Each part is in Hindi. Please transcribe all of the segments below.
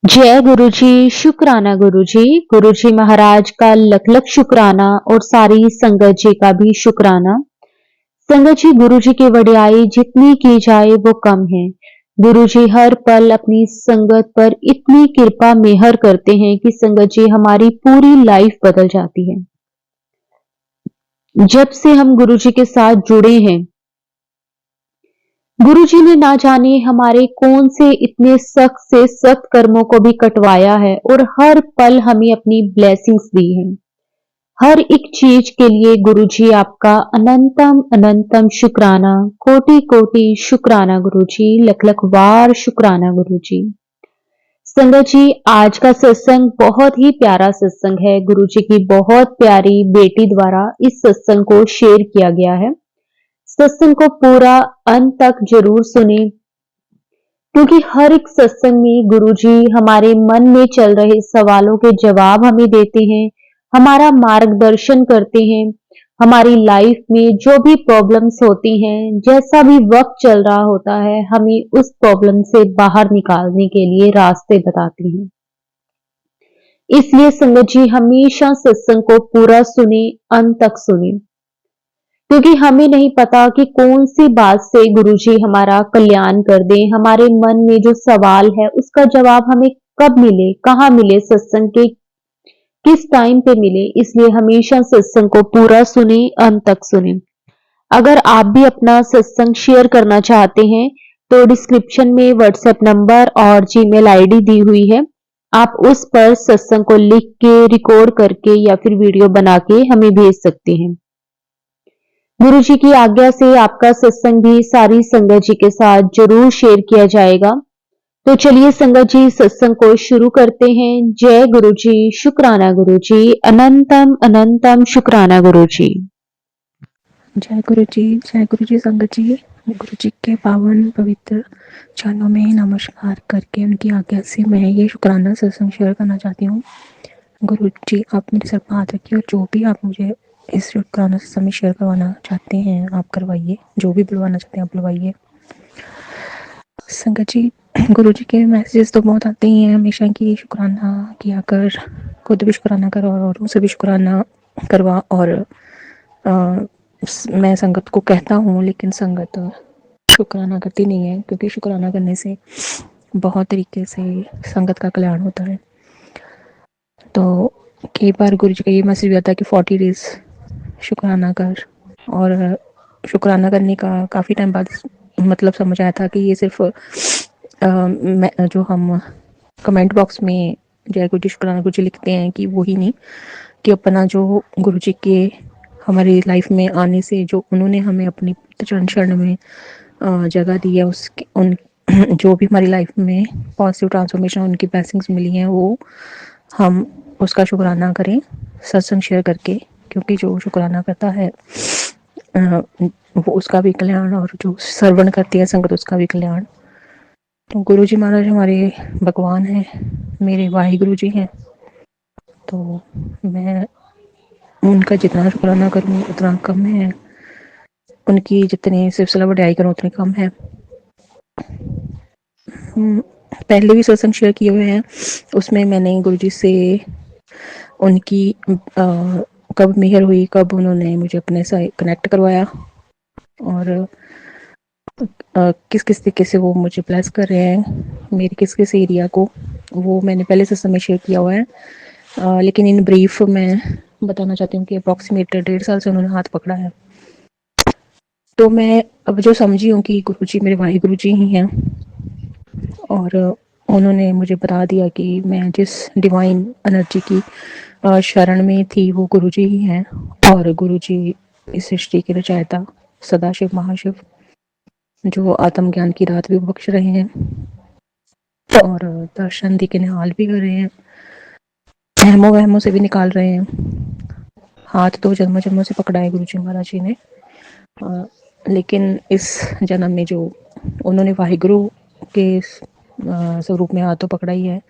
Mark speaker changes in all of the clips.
Speaker 1: जय गुरुजी, शुक्राना गुरुजी। गुरुजी महाराज का लख लख शुक्राना और सारी संगत जी का भी शुक्राना। संगत जी, गुरुजी की वडियाई जितनी की जाए वो कम है। गुरुजी हर पल अपनी संगत पर इतनी कृपा मेहर करते हैं कि संगत जी हमारी पूरी लाइफ बदल जाती है। जब से हम गुरुजी के साथ जुड़े हैं, गुरुजी ने ना जाने हमारे कौन से इतने सख्त से सख्त कर्मों को भी कटवाया है और हर पल हमें अपनी ब्लेसिंग्स दी है। हर एक चीज के लिए गुरुजी आपका अनंतम अनंतम शुक्राना, कोटि कोटि शुक्राना गुरुजी, लख लख बार शुक्राना गुरुजी। संगत जी, आज का सत्संग बहुत ही प्यारा सत्संग है। गुरुजी की बहुत प्यारी बेटी द्वारा इस सत्संग को शेयर किया गया है। सत्संग को पूरा अंत तक जरूर सुने, क्योंकि हर एक सत्संग में गुरुजी हमारे मन में चल रहे सवालों के जवाब हमें देते हैं, हमारा मार्गदर्शन करते हैं। हमारी लाइफ में जो भी प्रॉब्लम्स होती हैं, जैसा भी वक्त चल रहा होता है, हमें उस प्रॉब्लम से बाहर निकालने के लिए रास्ते बताते हैं। इसलिए संगत जी हमेशा सत्संग को पूरा सुने, अंत तक सुने, क्योंकि हमें नहीं पता कि कौन सी बात से गुरुजी हमारा कल्याण कर दें। हमारे मन में जो सवाल है उसका जवाब हमें कब मिले, कहाँ मिले, सत्संग के किस टाइम पे मिले। इसलिए हमेशा सत्संग को पूरा सुने, अंत तक सुने। अगर आप भी अपना सत्संग शेयर करना चाहते हैं तो डिस्क्रिप्शन में व्हाट्सएप नंबर और जीमेल आईडी दी हुई है। आप उस पर सत्संग को लिख के, रिकॉर्ड करके या फिर वीडियो बना के हमें भेज सकते हैं। गुरु जी की आज्ञा से आपका सत्संग भी सारी संगत जी के साथ जरूर शेयर किया जाएगा। तो चलिए संगत जी सत्संग को शुरू करते हैं। जय गुरु जी, शुक्राना गुरु जी, अनंतम अनंतम शुक्राना गुरु जी।
Speaker 2: जय गुरु जी संगत जी। गुरु जी के पावन पवित्र चरणों में नमस्कार करके उनकी आज्ञा से मैं ये शुक्राना सत्संग शेयर करना चाहती हूँ। गुरु जी आप मेरे सर पर हाथ रखिए और जो भी आप मुझे इस शुक्राना सत्संग में शेयर करवाना चाहते हैं आप करवाइए, जो भी बुलवाना चाहते हैं आप बुलवाइए। संगत जी, गुरु जी के मैसेजेस तो बहुत आते ही हैं हमेशा कि शुक्राना किया कर, खुद भी शुक्राना कर और औरों से भी शुक्राना करवा। और मैं संगत को कहता हूँ लेकिन संगत शुक्राना करती नहीं है, क्योंकि शुक्राना करने से बहुत तरीके से संगत का कल्याण होता है। तो कई बार गुरु जी का ये मैसेज भी आता है कि 40 डेज शुक्राना कर। और शुक्राना करने का काफ़ी टाइम बाद मतलब समझ आया था कि ये सिर्फ जो हम कमेंट बॉक्स में जय गुरु जी शुक्राना गुरु जी लिखते हैं कि वो ही नहीं, कि अपना जो गुरु जी के हमारी लाइफ में आने से जो उन्होंने हमें अपनी चरण शरण में जगह दी है, उसके उन जो भी हमारी लाइफ में पॉजिटिव ट्रांसफॉर्मेशन उनकी ब्लेसिंग्स मिली हैं वो हम उसका शुक्राना करें सत्संग शेयर करके। क्योंकि जो शुक्राना करता है वो उसका भी कल्याण, और जो श्रवण करती है संगत उसका भी कल्याण। तो गुरु जी महाराज हमारे भगवान हैं, मेरे वाहिगुरु जी हैं। तो मैं उनका जितना शुक्राना करूँ उतना कम है, उनकी जितनी सिलसिला बढ़ाई करूँ उतनी कम है। पहले भी सत्संग शेयर किए हुए हैं, उसमें मैंने गुरु जी से उनकी कब मेहर हुई, कब उन्होंने मुझे अपने से कनेक्ट करवाया और किस किस तरीके से वो मुझे ब्लेस कर रहे हैं, मेरे किस किस एरिया को, वो मैंने पहले सत्संग में शेयर किया हुआ है। लेकिन इन ब्रीफ मैं बताना चाहती हूँ कि अप्रॉक्सीमेट 1.5 साल से उन्होंने हाथ पकड़ा है। तो मैं अब जो समझी हूँ कि गुरु जी मेरे वाहिगुरु जी ही हैं, और उन्होंने मुझे बता दिया कि मैं जिस डिवाइन एनर्जी की शरण में थी वो गुरु जी ही हैं। और गुरु जी इस सृष्टि के रचयिता सदाशिव महाशिव, जो आत्मज्ञान की रात भी बख्श रहे हैं और दर्शन दी के निहाल भी कर रहे हैं, अहमो वहमों से भी निकाल रहे हैं। हाथ तो जन्मों जन्मों से पकड़ा है गुरु जी महाराज जी ने, लेकिन इस जन्म में जो उन्होंने वाहिगुरु के स्वरूप में हाथ तो पकड़ा ही है,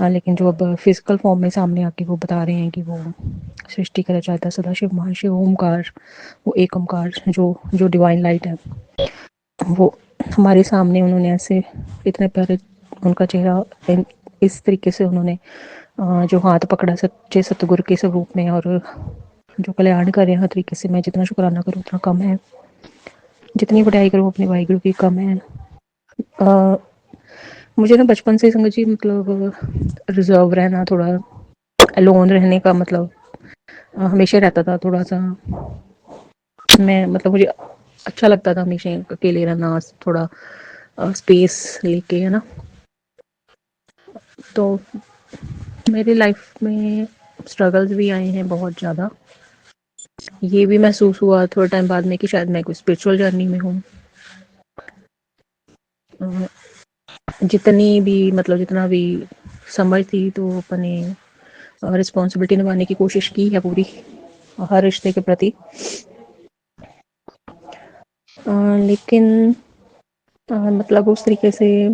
Speaker 2: लेकिन जो अब फिजिकल फॉर्म में सामने आके वो बता रहे हैं कि वो सृष्टि का रचयिता सदाशिव महाशिव ओमकार, वो एक ओमकार जो जो डिवाइन लाइट है, वो हमारे सामने उन्होंने ऐसे इतने प्यारे उनका चेहरा इस तरीके से उन्होंने जो हाथ पकड़ा सच्चे सतगुरु के स्वरूप में, और जो कल्याण कर रहे हैं हर तरीके से, मैं जितना शुक्राना करूँ उतना कम है, जितनी बढ़ाई करूँ अपने वाहिगुरु की कम है। मुझे ना बचपन से संगत जी मतलब रिजर्व रहना, थोड़ा अलोन रहने का मतलब हमेशा रहता था थोड़ा सा। मैं मतलब मुझे अच्छा लगता था हमेशा अकेले रहना, थोड़ा स्पेस लेके, है ना। तो मेरी लाइफ में स्ट्रगल्स भी आए हैं बहुत ज़्यादा। ये भी महसूस हुआ थोड़े टाइम बाद में कि शायद मैं कोई स्पिरिचुअल जर्नी में हूँ। जितनी भी मतलब जितना भी समझ थी तो अपने रिस्पॉन्सिबिलिटी निभाने की कोशिश की है पूरी हर रिश्ते के प्रति। लेकिन मतलब उस तरीके से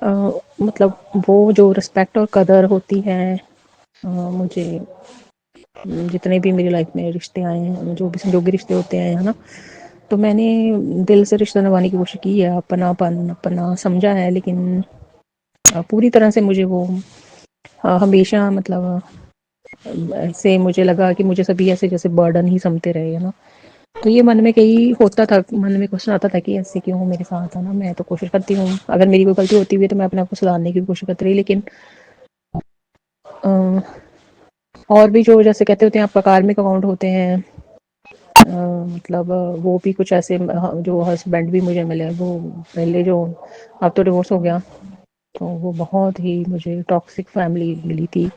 Speaker 2: मतलब वो जो रिस्पेक्ट और कदर होती है, मुझे जितने भी मेरी लाइफ में रिश्ते आए हैं, जो भी रिश्ते होते हैं, है ना, तो मैंने दिल से रिश्ता निभाने की कोशिश की है, अपनापन अपना समझा है, लेकिन पूरी तरह से मुझे वो हमेशा मतलब ऐसे मुझे लगा कि मुझे सभी ऐसे जैसे बर्डन ही समझते रहे, है ना। तो ये मन में कहीं होता था, मन में क्वेश्चन आता था कि ऐसे क्यों मेरे साथ, है ना। मैं तो कोशिश करती हूँ, अगर मेरी कोई गलती होती हुई तो मैं अपने आप को सुधारने की कोशिश करती रही, लेकिन और भी जो जैसे कहते होते हैं आपका कार्मिक अकाउंट होते हैं, मतलब वो भी कुछ ऐसे जो हस्बैंड भी मुझे मिले, वो पहले जो, अब तो डिवोर्स हो गया, तो वो बहुत ही मुझे टॉक्सिक फैमिली मिली थी।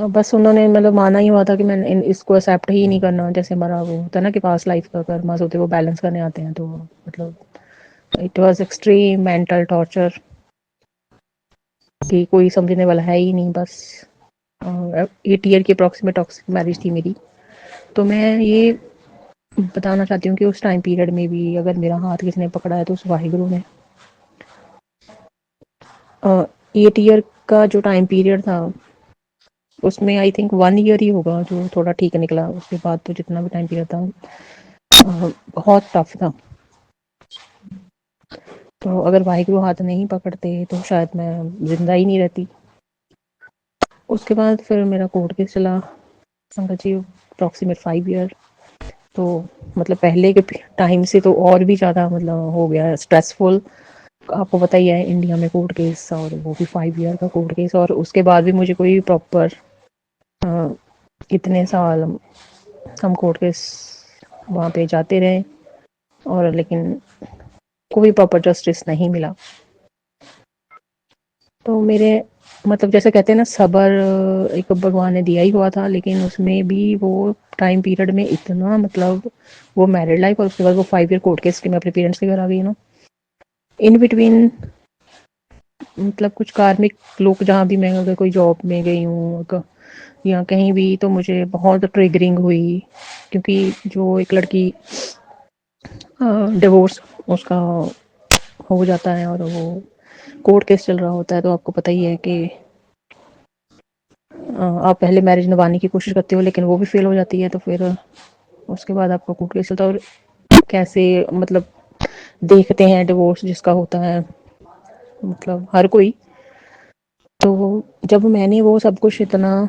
Speaker 2: बस उन्होंने मतलब माना ही हुआ था कि मैंने इसको एक्सेप्ट ही नहीं करना। जैसे हमारा वो होता है ना कि पास लाइफ का कर्मास होते वो बैलेंस करने आते हैं, तो मतलब it was extreme mental torture कि कोई समझने वाला है ही नहीं। बस 8 ईयर की अप्रॉक्सीमेट टॉक्सिक मैरिज थी मेरी। तो मैं ये बताना चाहती हूँ कि उस टाइम पीरियड में भी अगर मेरा हाथ किसने पकड़ा है तो उस वाहिगुरु ने। 8 ईयर का जो टाइम पीरियड था उसमें आई थिंक 1 ईयर ही होगा जो थोड़ा ठीक निकला, उसके बाद तो जितना भी टाइम पीरियड था बहुत टफ था। तो अगर वाहिगुरु हाथ नहीं पकड़ते तो शायद मैं जिंदा ही नहीं रहती। उसके बाद फिर मेरा कोर्ट केस चला संगत जी, अप्रॉक्सीमेट 5 ईयर। तो मतलब पहले के टाइम से तो और भी ज़्यादा मतलब हो गया स्ट्रेसफुल। आपको पता ही है इंडिया में कोर्ट केस, और वो भी 5 ईयर का कोर्ट केस, और उसके बाद भी मुझे कोई प्रॉपर इतने साल हम कोर्ट केस वहाँ पे जाते रहे, और लेकिन कोई प्रॉपर जस्टिस नहीं मिला। तो मेरे मतलब जैसे कहते हैं ना सब्र एक भगवान ने दिया ही हुआ था, लेकिन उसमें भी वो टाइम पीरियड में इतना मतलब वो मैरिड लाइफ और उसके बाद वो 5 ईयर कोर्ट केस के मैं अपने पेरेंट्स के घर आ गई ना। इन बिटवीन मतलब कुछ कार्मिक लोग, जहाँ भी मैं अगर कोई जॉब में गई हूँ या कहीं भी, तो मुझे बहुत ट्रिगरिंग हुई, क्योंकि जो एक लड़की डिवोर्स उसका हो जाता है और वो कोर्ट केस चल रहा होता है, तो आपको पता ही है कि आप पहले मैरिज निभाने की कोशिश करते हो लेकिन वो भी फेल हो जाती है, तो फिर उसके बाद आपका कोर्ट केस चलता है। और कैसे मतलब देखते हैं डिवोर्स जिसका होता है मतलब हर कोई। तो जब मैंने वो सब कुछ इतना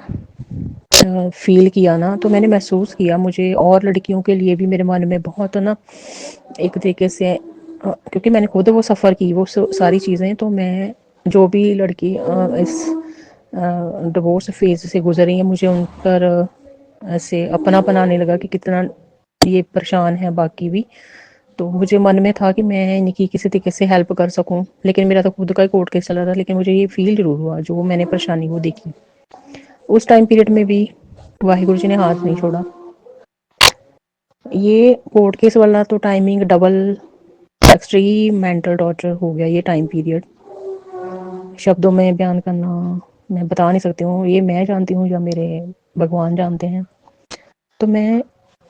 Speaker 2: फील किया ना, तो मैंने महसूस किया मुझे और लड़कियों के लिए भी मेरे मन में बहुत ना एक तरीके से क्योंकि मैंने खुद वो सफ़र की वो सारी चीज़ें, तो मैं जो भी लड़की इस डिवोर्स फेज से गुजर रही है, मुझे उन पर ऐसे अपनापन आने लगा कि कितना ये परेशान है बाकी भी। तो मुझे मन में था कि मैं इनकी किसी तरीके से हेल्प कर सकूं, लेकिन मेरा तो खुद का ही कोर्ट केस चला था, लेकिन मुझे ये फील जरूर हुआ जो मैंने परेशानी वो देखी उस टाइम पीरियड में भी वाहिगुरु जी ने हाथ नहीं छोड़ा। ये कोर्ट केस वाला तो timing double extreme mental torture हो गया। ये टाइम पीरियड शब्दों में बयान करना मैं बता नहीं सकती हूँ, ये मैं जानती हूँ या मेरे भगवान जानते हैं। तो मैं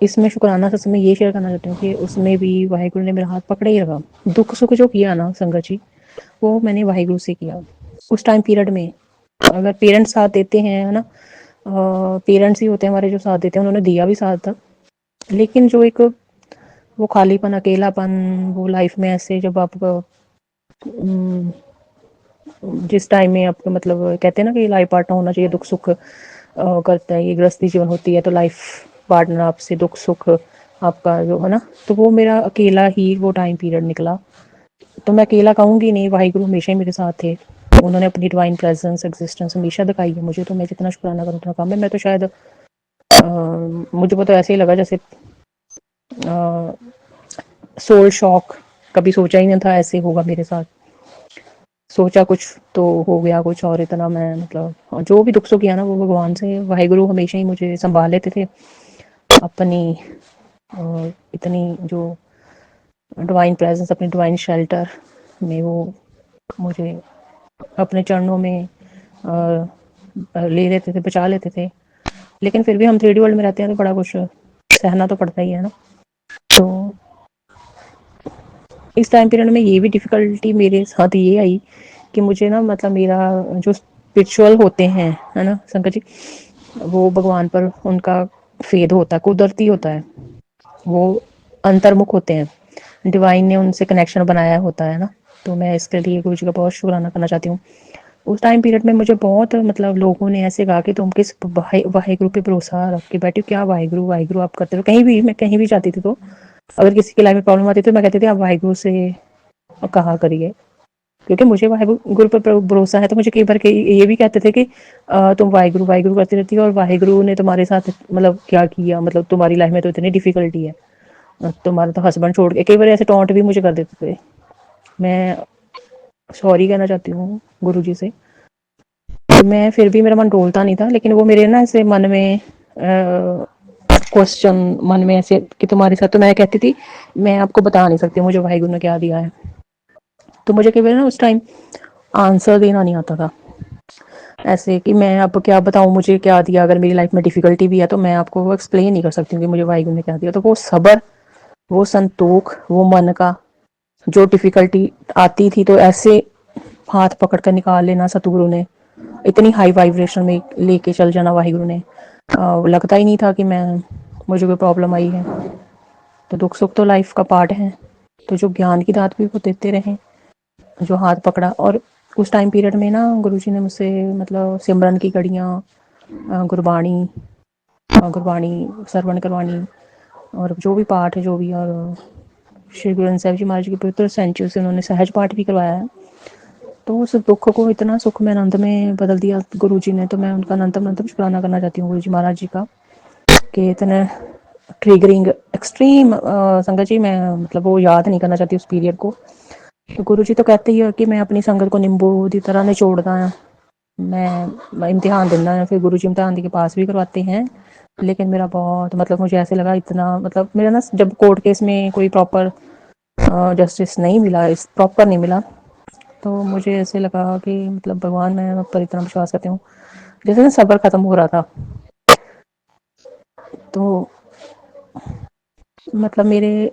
Speaker 2: इसमें शुक्राना सच में ये शेयर करना चाहती हूँ कि उसमें भी वाहिगुरु ने मेरा हाथ पकड़े ही रखा। दुख सुख जो किया ना संगत जी, वो मैंने वाहिगुरु से किया उस टाइम पीरियड में। अगर पेरेंट्स साथ देते हैं, है ना, पेरेंट्स ही होते हैं हमारे जो साथ देते हैं, उन्होंने दिया भी साथ था, लेकिन जो एक वो खालीपन अकेलापन वो लाइफ में ऐसे जब आप जिस टाइम में आपको मतलब कहते हैं ना कि लाइफ पार्टनर होना चाहिए, दुख सुख करता है, ये गृहस्थी जीवन होती है तो लाइफ पार्टनर आपसे दुख सुख आपका जो है ना, तो वो मेरा अकेला ही वो टाइम पीरियड निकला। तो मैं अकेला कहूँगी नहीं, वाहिगुरु हमेशा ही मेरे साथ थे। उन्होंने अपनी डिवाइन प्रेजेंस एग्जिस्टेंस हमेशा दिखाई है मुझे, तो मैं जितना शुक्राना करूँ उतना कम है। मैं तो शायद मुझे तो ऐसे ही लगा जैसे सोल शॉक, कभी सोचा ही नहीं था ऐसे होगा मेरे साथ। सोचा कुछ तो हो गया कुछ और, इतना मैं मतलब जो भी दुख सुख किया ना वो भगवान से, वाहिगुरु हमेशा ही मुझे संभाल लेते थे अपनी इतनी जो डिवाइन प्रेजेंस, अपनी डिवाइन शेल्टर में वो मुझे अपने चरणों में ले लेते थे, बचा लेते थे। लेकिन फिर भी हम 3D वर्ल्ड में रहते हैं तो बड़ा कुछ सहना तो पड़ता ही है ना। तो इस टाइम पीरियड में ये भी डिफ़िकल्टी मेरे साथ ये आई कि मुझे ना मतलब मेरा जो स्पिरिचुअल होते हैं, है ना शंकर जी, वो भगवान पर उनका फेद होता है, कुदरती होता है, वो अंतर्मुख होते हैं, डिवाइन ने उनसे कनेक्शन बनाया होता है ना। तो मैं इसके लिए गुरु जी का बहुत शुक्राना करना चाहती हूँ। उस टाइम पीरियड में मुझे बहुत मतलब लोगों ने ऐसे कहा कि तुम किस वाहिगुरु पे भरोसा रख के बैठे हो, क्या वाहिगुरु वाहिगुरु आप करते हो। कहीं भी मैं कहीं भी जाती थी तो अगर किसी की लाइफ में प्रॉब्लम आती थी तो मैं कहती थी आप वाहिगुरु से कहा करिए, क्योंकि मुझे वाहिगुरु पर भरोसा है। तो मुझे कई बार ये भी कहते थे कि तुम वाहिगुरु वाहिगुरु करती रहती हो और वाहिगुरु ने तुम्हारे साथ मतलब क्या किया, मतलब तुम्हारी लाइफ में तो इतनी डिफिकल्टी है, तुम्हारा तो हस्बैंड छोड़ के, कई बार ऐसे टॉन्ट भी मुझे कर देते थे। मैं सॉरी कहना चाहती हूँ गुरु जी से। मैं फिर भी मेरा मन डोलता नहीं था, लेकिन वो मेरे ना ऐसे मन में क्वेश्चन मन में ऐसे कि तुम्हारे साथ, तो मैं कहती थी मैं आपको बता नहीं सकती मुझे वाहिगुरु ने क्या दिया है। तो मुझे कई बार ना उस टाइम आंसर देना नहीं आता था, ऐसे कि मैं अब क्या बताऊं मुझे क्या दिया। अगर मेरी लाइफ में डिफिकल्टी भी है तो मैं आपको वो एक्सप्लेन नहीं कर सकती हूँ कि मुझे वाहिगुरु ने क्या दिया। तो वो सबर, वो संतोख, वो मन का जो डिफिकल्टी आती थी तो ऐसे हाथ पकड़ कर निकाल लेना सतगुरु ने, इतनी हाई वाइब्रेशन में लेके चल जाना वाहिगुरु ने। लगता ही नहीं था कि मैं मुझे कोई प्रॉब्लम आई है। तो दुख सुख तो लाइफ का पार्ट है, तो जो ज्ञान की दात भी वो देते रहे, जो हाथ पकड़ा। और उस टाइम पीरियड में ना गुरुजी ने मुझसे मतलब सिमरन की कड़ियाँ, गुरबाणी गुरबाणी श्रवण करवानी, और जो भी पाठ है जो भी, और श्री गुरु ग्रंथ साहिब जी महाराज की पवित्र सेंचुरी से उन्होंने सहज पाठ भी करवाया है। तो उस दुख को इतना सुख में आनंद में बदल दिया गुरु जी ने। तो मैं उनका अनंतम अनंतम शुक्राना करना चाहती हूँ गुरु जी महाराज जी का, कि इतने ट्रिगरिंग एक्सट्रीम संगत जी, मैं मतलब वो याद नहीं करना चाहती उस पीरियड को। तो गुरु जी तो कहते ही है कि मैं अपनी संगत को नींबू की तरह निचोड़दा है, मैं इम्तिहान देना है। फिर गुरु जी इम्तिहान के पास भी करवाते हैं। लेकिन मेरा बहुत मतलब मुझे ऐसे लगा इतना मतलब मेरा ना, जब कोर्ट केस में कोई प्रॉपर जस्टिस नहीं मिला, इस प्रॉपर नहीं मिला, तो मुझे ऐसे लगा कि मतलब भगवान, मैं आप पर इतना विश्वास करती हूँ, जैसे ना सब्र खत्म हो रहा था। तो मतलब मेरे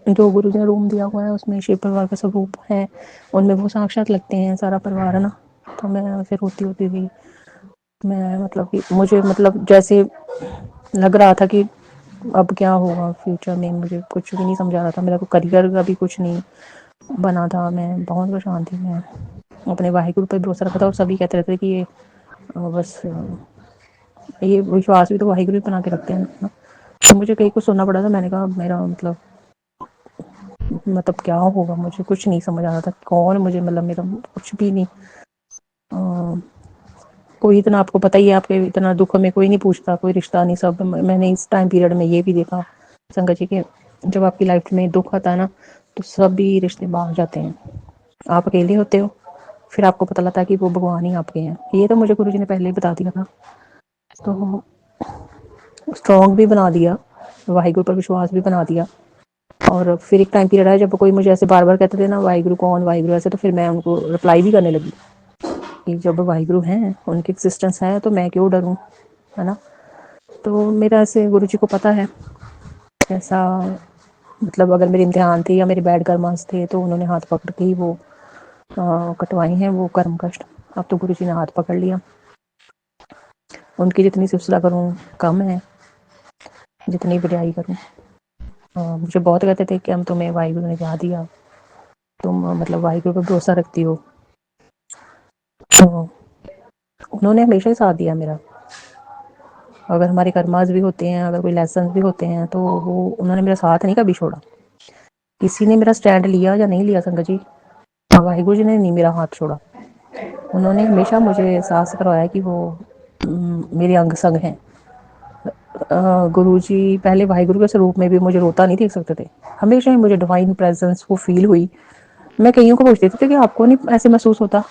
Speaker 2: जो गुरु जी ने रूम दिया हुआ है उसमें शिव परिवार का स्वरूप है, उनमें वो साक्षात लगते हैं सारा परिवार, है ना। तो मैं ऐसे रोती होती थी, मैं मतलब कि मुझे मतलब जैसे लग रहा था कि अब क्या होगा फ्यूचर में, मुझे कुछ भी नहीं समझा रहा था, मेरा कोई करियर का भी कुछ नहीं बना था। मैं बहुत परेशान थी, मैं अपने वाहिगुरु पर भरोसा रखा था। और सभी कहते रहते कि ये बस ये विश्वास भी तो वाहिगुरु बना के रखते हैं ना। तो मुझे कहीं कुछ सुनना पड़ा था, मैंने कहा मेरा मतलब क्या होगा, मुझे कुछ नहीं समझ आ रहा था कौन मुझे, मतलब मेरा कुछ भी नहीं कोई इतना, आपको पता ही है, आपके इतना दुख में कोई नहीं पूछता, कोई रिश्ता नहीं। सब मैंने इस टाइम पीरियड में ये भी देखा संगत जी के, जब आपकी लाइफ में दुख आता है ना तो सभी रिश्ते भाग जाते हैं, आप अकेले होते हो, फिर आपको पता लगता है कि वो भगवान ही आपके हैं। ये तो मुझे गुरु जी ने पहले ही बता दिया था, तो स्ट्रॉन्ग भी बना दिया, वाहिगुरु पर विश्वास भी बना दिया। और फिर एक टाइम पीरियड आया जब कोई मुझे ऐसे बार बार कहते थे ना वाहिगुरु कौन, वाहिगुरु ऐसे, तो फिर मैं उनको रिप्लाई भी करने लगी कि जब वाहिगुरु हैं, उनकी एग्जिस्टेंस है, तो मैं क्यों डरूं, है ना। तो मेरा ऐसे गुरु जी को पता है ऐसा, मतलब अगर मेरे इम्तिहान थे या मेरे बैड कर्मास थे तो उन्होंने हाथ पकड़ के ही वो कटवाई हैं वो कर्म कष्ट। अब तो गुरु जी ने हाथ पकड़ लिया, उनकी जितनी सिलसिला करूँ कम है, जितनी बड़ाई करूँ। मुझे बहुत कहते थे कि हम तुम्हें वाहिगुरु ने क्या दिया, तुम मतलब वाहिगुरु पर भरोसा रखती हो। तो उन्होंने हमेशा ही साथ दिया मेरा। अगर हमारे कर्मास भी होते हैं, अगर कोई लेसन भी होते हैं, तो वो उन्होंने मेरा साथ नहीं कभी छोड़ा। किसी ने मेरा स्टैंड लिया या नहीं लिया संगत जी, वाहिगुरु जी ने नहीं मेरा हाथ छोड़ा। उन्होंने हमेशा मुझे एहसास करवाया कि वो मेरे अंग संग हैं। गुरु जी पहले वाहिगुरु के स्वरूप में भी मुझे रोता नहीं देख सकते थे, हमेशा ही मुझे डिवाइन प्रेजेंस वो फील हुई। मैं कईयों को पूछती थी कि आपको नहीं ऐसे महसूस होता?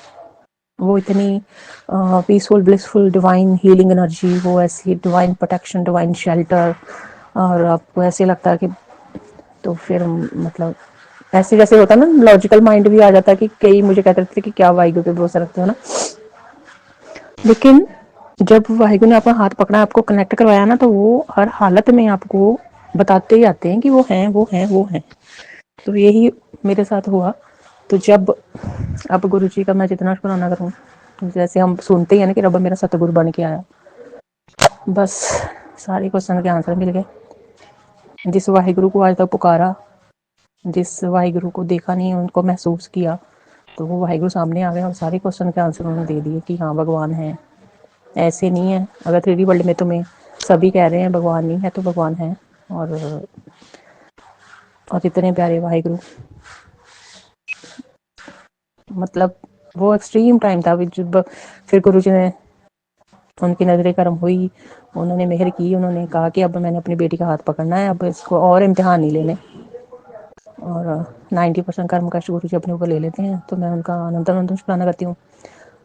Speaker 2: वो इतनी peaceful blissful divine healing energy, वो ऐसी डिवाइन प्रोटेक्शन, डिवाइन शेल्टर, और आपको ऐसे लगता है कि, तो फिर मतलब ऐसे जैसे होता है ना, लॉजिकल माइंड भी आ जाता है कि कई मुझे कहते थे कि क्या वाहिगुरु पे भरोसा रखते हो ना। लेकिन जब वाहिगुरु ने अपना हाथ पकड़ा, आपको कनेक्ट करवाया ना, तो वो हर हालत में आपको बताते ही आते हैं कि वो हैं, वो हैं, वो हैं। तो यही मेरे साथ हुआ। तो जब अब गुरु जी का मैं जितना शुक्राना करूँ, जैसे हम सुनते हैं ना कि रब मेरा सतगुरु बन के आया, बस सारे क्वेश्चन के आंसर मिल गए। जिस वाहिगुरु को आज तक पुकारा, जिस वाहिगुरु को देखा नहीं, उनको महसूस किया, तो वो वाहिगुरु सामने आ गए और सारे क्वेश्चन के आंसर उन्होंने दे दिए कि हाँ भगवान है। ऐसे नहीं है, अगर 3D वर्ल्ड में तुम्हें सभी कह रहे हैं भगवान नहीं है, तो भगवान है। और इतने प्यारे वाहिगुरु, मतलब वो एक्सट्रीम टाइम था जब फिर गुरु जी ने, उनकी नजरें कर्म हुई, उन्होंने मेहर की, उन्होंने कहा कि अब मैंने अपनी बेटी का हाथ पकड़ना है, अब इसको और इम्तिहान नहीं लेने। और 90% कर्म कष्ट गुरु जी अपने ऊपर ले लेते हैं, तो मैं उनका अनंत अनंत शुक्राना करती हूँ।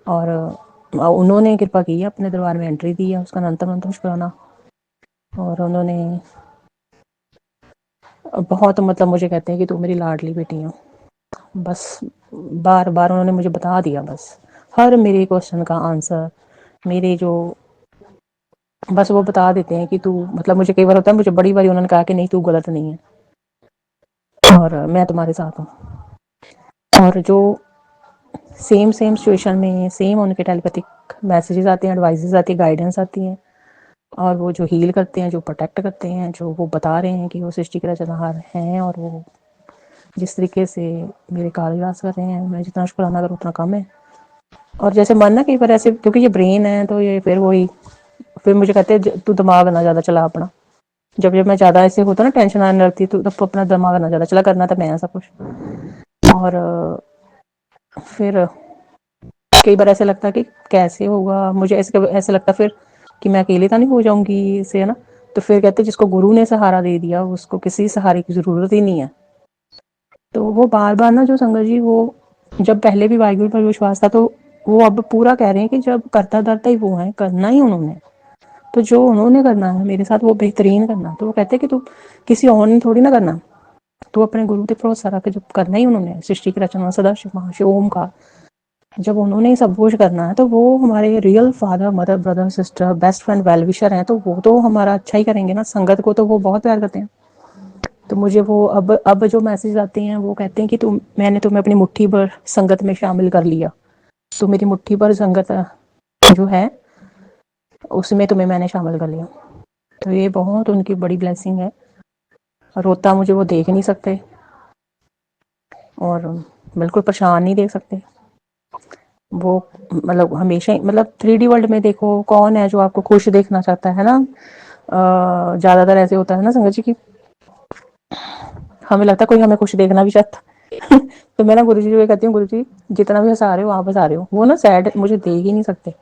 Speaker 2: और उन्होंने कृपा की है, अपने दरबार में एंट्री दी है, उसका अनंत अनंत शुक्राना। और उन्होंने बहुत, मतलब मुझे कहते हैं कि तू मेरी लाडली बेटी हो। बस बार बार उन्होंने मुझे बता दिया, बस हर मेरे क्वेश्चन का आंसर, मेरे जो, बस वो बता देते हैं कि तू, मतलब मुझे कई बार होता है, मुझे बड़ी बार उन्होंने कहा कि नहीं तू गलत नहीं है और मैं तुम्हारे साथ हूँ। और जो सेम सेम सिचुएशन में सेम उनके टेलीपैथिक मैसेजेस आते हैं, एडवाइजेस आती है, गाइडेंस आती हैं, और वो जो हील करते हैं, जो प्रोटेक्ट करते हैं, जो वो बता रहे हैं कि वो सृष्टि के रचनहार हैं, और वो जिस तरीके से मेरे कालरास कर रहे हैं, मैं जितना शुक्राना करूँ उतना कम है। और जैसे मन ना कई बार ऐसे, क्योंकि ये ब्रेन है, तो ये फिर वही, फिर मुझे कहते हैं तू दिमाग ना ज़्यादा चला अपना। जब जब मैं ज़्यादा ऐसे होता ना, टेंशन आने लगती, तो तब अपना दिमाग ना ज़्यादा चला, करना तो मैं सब कुछ। और फिर कई बार ऐसे लगता कि कैसे होगा, मुझे ऐसे लगता फिर कि मैं अकेले तो नहीं हो जाऊंगी इससे, है ना। तो फिर कहते जिसको गुरु ने सहारा दे दिया, उसको किसी सहारे की ज़रूरत ही नहीं है। तो वो बार बार ना, जो संगत जी, वो जब पहले भी वाहिगुरु पर विश्वास था, तो वो अब पूरा कह रहे हैं कि जब करता धरता ही वो है, करना ही उन्होंने, तो जो उन्होंने करना है मेरे साथ वो बेहतरीन करना। तो वो कहते हैं कि तू किसी और ने थोड़ी ना करना, तू अपने गुरु पे भरोसा रख, जब करना ही उन्होंने, सृष्टि की रचना सदाशिव महाशिव ओम का, जब उन्होंने सब कुछ करना है, तो वो हमारे real father mother brother sister best friend well wisher हैं, तो वो तो हमारा अच्छा ही करेंगे ना। संगत को तो वो बहुत प्यार करते हैं। तो मुझे वो अब जो मैसेज आते हैं, वो कहते हैं कि मैंने तुम्हें अपनी मुट्ठी भर संगत में शामिल कर लिया, तो मेरी मुट्ठी भर संगत जो है उसमें तुम्हें मैंने शामिल कर लिया। तो ये बहुत उनकी बड़ी ब्लेसिंग है। रोता मुझे वो देख नहीं सकते, और बिल्कुल परेशान नहीं देख सकते। वो मतलब हमेशा, मतलब 3D वर्ल्ड में देखो कौन है जो आपको खुश देखना चाहता है ना। ज़्यादातर ऐसे होता है ना संगत जी की, हमें लगता है कोई हमें खुश देखना भी चाहता। तो मैं ना गुरु जी को कहती हूँ, गुरु जी जितना भी हंसा रहे हो आप हंसा रहे हो, वो ना सैड मुझे देख ही नहीं सकते।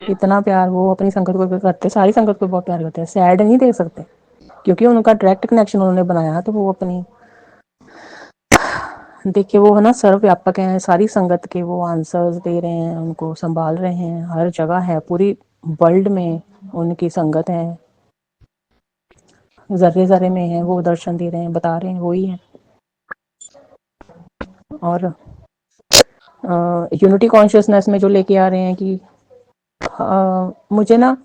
Speaker 2: इतना प्यार वो अपनी संगत को करते, सारी संगत को बहुत प्यार करते हैं, सैड नहीं देख सकते, क्योंकि उनका डायरेक्ट कनेक्शन उन्होंने बनाया। तो वो अपनी, देखिए वो है ना सर्वव्यापक हैं, सारी संगत के वो आंसर्स दे रहे हैं, उनको संभाल रहे हैं, हर जगह है, पूरी वर्ल्ड में उनकी संगत है, जर्रे जर्रे में है, वो दर्शन दे रहे हैं, बता रहे हैं वही है। और यूनिटी कॉन्शियसनेस में जो लेके आ रहे हैं कि मुझे ना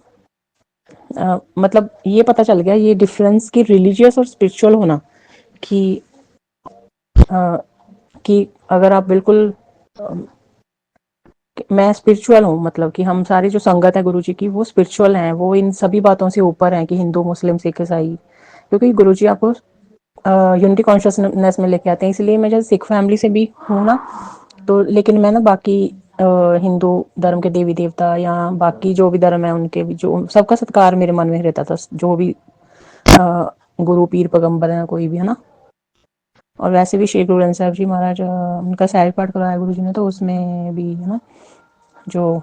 Speaker 2: मतलब ये पता चल गया, ये डिफरेंस की रिलीजियस और स्पिरिचुअल होना, कि कि अगर आप बिल्कुल मैं स्पिरिचुअल हूँ, मतलब कि हम सारी जो संगत है गुरु जी की, वो स्पिरिचुअल हैं, वो इन सभी बातों से ऊपर हैं कि हिंदू मुस्लिम सिख ईसाई, क्योंकि गुरु जी आपको यूनिटी कॉन्शियसनेस में लेके आते हैं। इसलिए मैं जैसे सिख फैमिली से भी हूँ ना, तो लेकिन मैं ना बाकी हिंदू धर्म के देवी देवता या बाकी जो भी धर्म है उनके भी जो सबका सत्कार मेरे मन में रहता था, जो भी गुरु पीर पैगंबर है कोई भी, है ना। और वैसे भी श्री गुरु ग्रंथ साहिब जी महाराज उनका सहज पाठ करवाया गुरु जी ने, तो उसमें भी है ना जो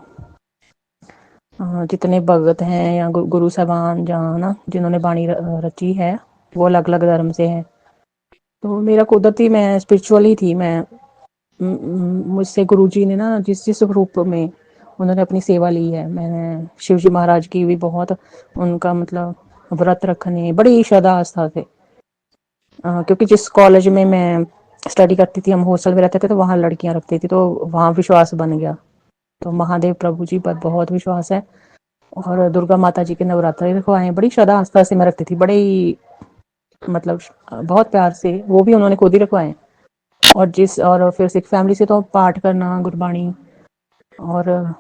Speaker 2: जितने भगत हैं या गुरु साहबान जहाँ ना जिन्होंने बाणी रची है वो अलग अलग धर्म से हैं। तो मेरा कुदरती मैं स्पिरिचुअली थी, मैं मुझसे गुरुजी ने ना जिस जिस रूप में उन्होंने अपनी सेवा ली है, मैंने शिव जी महाराज की भी बहुत उनका मतलब व्रत रखने बड़ी श्रद्धा आस्था से, क्योंकि जिस कॉलेज में मैं स्टडी करती थी, हम हॉस्टल में रहते थे, तो वहाँ लड़कियां रखती थी, तो वहाँ विश्वास बन गया। तो महादेव प्रभु जी पर बहुत विश्वास है, और दुर्गा माता जी के नवरात्रे रखवाए, बड़ी श्रद्धा आस्था से मैं रखती थी, बड़ी मतलब बहुत प्यार से, वो भी उन्होंने खुद ही रखवाए। और फिर सिख फैमिली से तो पाठ करना गुरबाणी, और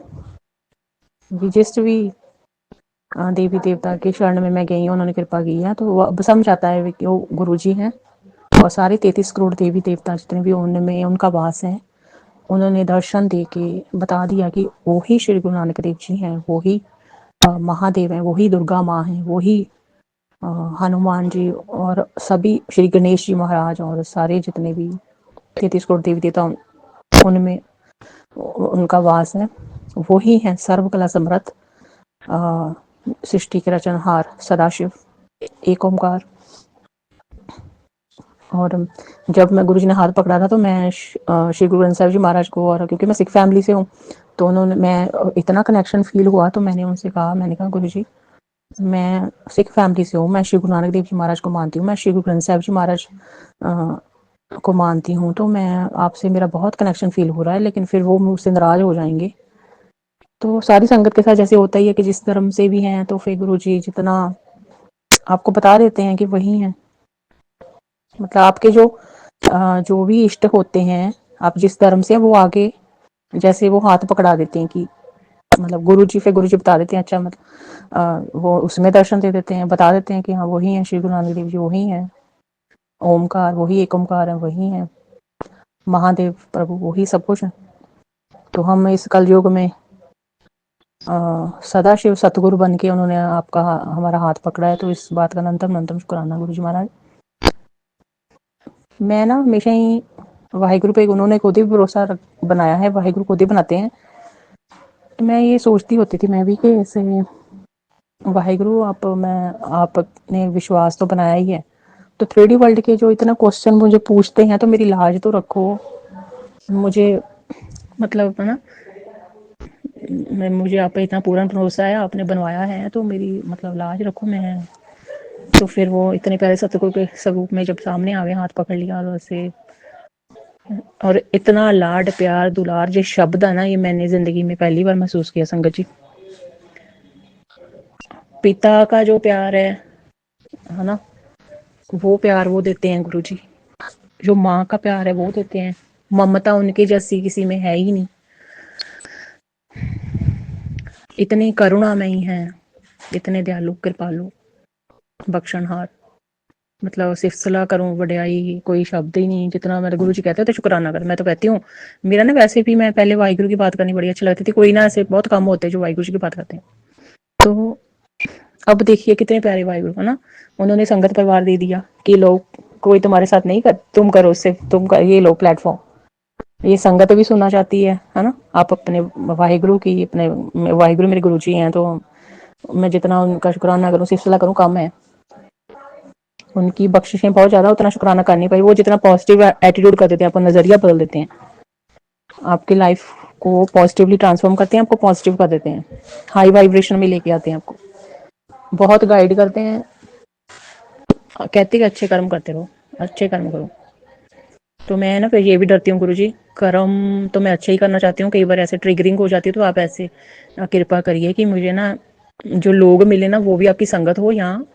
Speaker 2: जिस भी देवी देवता के शरण में मैं गई हूँ उन्होंने कृपा की है, तो वो अब समझ आता है कि वो गुरु जी हैं। और सारे 33 करोड़ देवी देवता जितने भी उनमें उनका वास है, उन्होंने दर्शन दे के बता दिया कि वो ही श्री गुरु नानक देव जी हैं, वो ही महादेव हैं, वो ही दुर्गा माँ हैं, वो ही हनुमान जी और सभी श्री गणेश जी महाराज और सारे जितने भी 33 करोड़ देवी देवता उनमें उनका वास है। वो ही है सर्व कला समर्थ, सृष्टि के रचनहार सदाशिव एक ओंकार। और जब मैं गुरुजी ने हाथ पकड़ा था तो मैं श्री गुरु ग्रंथ साहिब जी महाराज को, और क्योंकि मैं सिख फैमिली से हूँ तो उन्होंने, मैं इतना कनेक्शन फील हुआ तो मैंने उनसे कहा, मैंने कहा गुरुजी मैं सिख फैमिली से हूँ, मैं श्री गुरु नानक देव जी महाराज को मानती हूँ, मैं श्री गुरु ग्रंथ साहिब जी महाराज को मानती हूँ, तो मैं आपसे मेरा बहुत कनेक्शन फील हो रहा है, लेकिन फिर वो मुझसे नाराज हो जाएंगे। तो सारी संगत के साथ जैसे होता ही है कि जिस धर्म से भी हैं तो फिर गुरु जी जितना आपको बता देते हैं कि वही है, मतलब आपके जो भी इष्ट होते हैं, आप जिस धर्म से वो आगे जैसे वो हाथ पकड़ा देते हैं कि मतलब गुरु जी बता देते हैं, अच्छा मतलब वो उसमें दर्शन दे देते हैं, बता देते हैं कि हाँ वही है श्री गुरु नानक देव जी, वही है ओमकार, वही एक ओमकार है, वही है महादेव प्रभु, वही सब कुछ है। तो हम इस कलयुग में सदा शिव सतगुरु बन के उन्होंने आपका हमारा हाथ पकड़ा है, तो इस बात का नंतम शुक्राना गुरु जी महाराज। मैं ना हमेशा ही वाहिगुरु पे उन्होंने खुद ही भरोसा बनाया है, वाहिगुरु खुद ही बनाते हैं। तो मैं ये सोचती होती थी मैं भी कि ऐसे वाहिगुरु आपने विश्वास तो बनाया ही है, तो 3D वर्ल्ड के जो इतना क्वेश्चन मुझे पूछते हैं तो मेरी लाज तो रखो, मुझे मतलब है ना, मुझे आप पे इतना पूर्ण भरोसा है, आपने बनवाया है तो मेरी मतलब लाज रखो। मैं तो फिर वो इतने प्यारे सतगुरु के स्वरूप में जब सामने आवे, हाथ पकड़ लिया और ऐसे, और इतना लाड प्यार दुलार जो शब्द है ना, ये मैंने जिंदगी में पहली बार महसूस किया संगत जी। पिता का जो प्यार है ना, वो प्यार वो देते हैं गुरु जी, जो माँ का प्यार है वो देते हैं, ममता उनकी जैसी किसी में है ही नहीं, इतने करुणामयी हैं, इतने दयालु कृपालु बख्शनहार, मतलब सिर्फ सलाह करूं वड्याई कोई शब्द ही नहीं, जितना मेरे गुरु जी कहते थे शुक्राना कर। मैं तो कहती हूँ मेरा ना वैसे भी मैं पहले वाहिगुरु की बात करनी बड़ी अच्छी लगती थी, कोई ना ऐसे बहुत कम होते जो वाहिगुरु जी की बात करते हैं। तो अब देखिए कितने प्यारे वाहिगुरु है ना, उन्होंने संगत परिवार दे दिया कि लोग कोई तुम्हारे साथ नहीं कर, तुम करो उससे, तुम कर, ये लो प्लेटफॉर्म, ये संगत भी सुनना चाहती है ना। आप अपने वाहिगुरु की, अपने वाहिगुरु मेरे गुरु जी हैं, तो मैं जितना उनका शुक्राना करूँ सिर्फ सलाह करूँ कम है, उनकी बख्शिशें बहुत ज्यादा, उतना शुक्राना करनी पाई। वो जितना पॉजिटिव एटीट्यूड कर देते हैं, आपका नजरिया बदल देते हैं, आपकी लाइफ को पॉजिटिवली ट्रांसफॉर्म करते हैं, आपको पॉजिटिव कर देते हैं, हाई वाइब्रेशन में लेके आते हैं, आपको बहुत गाइड करते हैं, कहते हैं अच्छे कर्म करते रहो, अच्छे कर्म करो। तो मैं ना फिर ये भी डरती हूँ गुरु जी, कर्म तो मैं अच्छा ही करना चाहती हूँ, कई बार ऐसे ट्रिगरिंग हो जाती है, तो आप ऐसे कृपा करिए कि मुझे ना जो लोग मिले ना वो भी आपकी संगत हो, यहाँ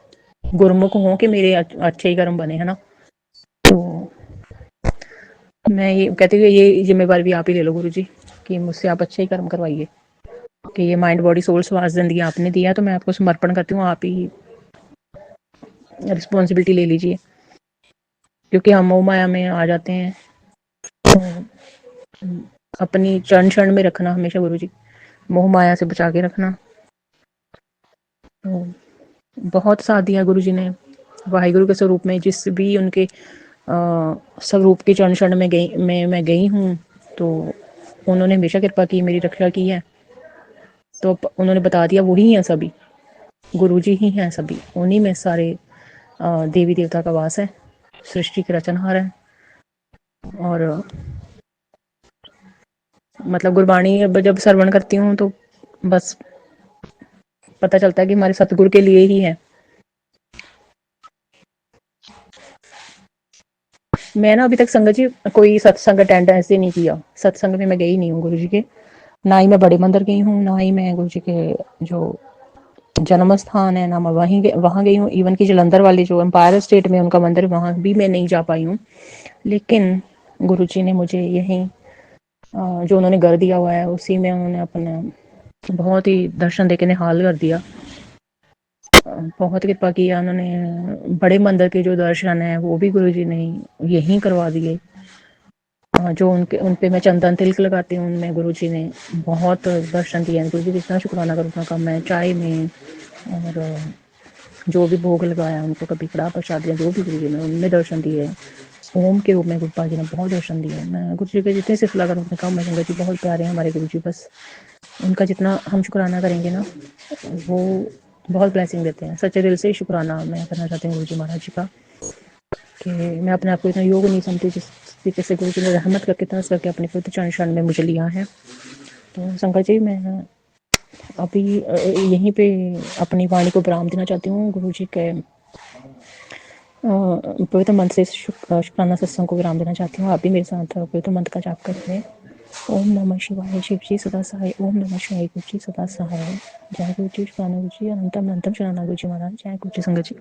Speaker 2: गुरमुख हो कि मेरे अच्छे ही कर्म बने, है ना। तो मैं ये कहती हूँ ये जिम्मेवारी भी आप ही ले लो गुरु जी, कि मुझसे आप अच्छे ही कर्म करवाइए, कि ये माइंड बॉडी सोल श्वास जिंदगी आपने दिया, तो मैं आपको समर्पण करती हूँ, आप ही रिस्पॉन्सिबिलिटी ले लीजिए, क्योंकि हम मोह माया में आ जाते हैं, तो अपनी चरण शरण में रखना हमेशा गुरु जी, मोह माया से बचा के रखना। तो बहुत साथ दिया गुरु जी ने वाहिगुरु के स्वरूप में, जिस भी उनके स्वरूप के चरण शरण में मैं गई हूँ, तो उन्होंने हमेशा कृपा की, मेरी रक्षा की है। तो उन्होंने बता दिया वही हैं सभी, गुरु जी ही हैं सभी, उन्हीं में सारे देवी देवता का वास है, सृष्टि के रचनहार है। और मतलब गुरबाणी अब जब श्रवण करती हूँ तो बस पता चलता है कि हमारे सतगुरु के लिए ही है। मैं ना अभी तक संगत जी कोई सत्संग अटेंड ऐसे नहीं किया, सत्संग में मैं गई नहीं हूँ गुरु जी के, ना ही मैं बड़े मंदिर गई हूँ, ना ही मैं गुरु जी के जो जन्म स्थान है ना मैं वहाँ गई हूँ। इवन कि जलंधर वाले जो एम्पायर स्टेट में उनका मंदिर, वहाँ भी मैं नहीं जा पाई हूँ। लेकिन गुरु जी ने मुझे यहीं जो उन्होंने घर दिया हुआ है उसी में उन्होंने अपना बहुत ही दर्शन देके निहाल कर दिया। बहुत कृपा किया उन्होंने। बड़े मंदिर के जो दर्शन है वो भी गुरु जी ने यहीं करवा दिए। जो उन पे मैं चंदन तिलक लगाती हूँ उनमें गुरु जी ने बहुत दर्शन दिए हैं। गुरु जी जितना शुक्राना करूँ उतना कम है। चाय में और जो भी भोग लगाया उनको, कभी कड़ा प्रसाद दिया, जो भी गुरु जी ने उनमें दर्शन दिए। ओम के रूप में गुरु जी ने बहुत दर्शन दिए। मैं गुरु जी के जितने सिलसिला करूँ उतने कम है। संगत जी बहुत प्यारे हैं हमारे गुरु जी, बस उनका जितना हम शुक्राना करेंगे ना वो बहुत ब्लेसिंग देते हैं। सच्चे दिल से शुक्राना मैं करना चाहती हूँ गुरु जी महाराज जी का, कि मैं अपने आप को इतना योग नहीं समझती जिस तरीके से गुरु जी ने रहमत करके तरस करके अपने पवित्र चरण शरण में मुझे लिया है। तो संगत जी मैं अभी यहीं पे अपनी वाणी को विराम देना चाहती हूँ। गुरु जी के पवित्र मंत्र से शुक्राना सत्संग को विराम देना चाहती हूँ। आप भी मेरे साथ पवित्र मंत्र का जाप करते हैं। ओम नमः शिवाय, शिव जी सदा सहाय। ओम नमः शिवाय, गुरु जी सदा सहाय। जय गुरु जी, शुक्राना गुरु जी, अनंतम अनंतम शरणा गुरु जी महाराज। जय गुरु जी संगत जी।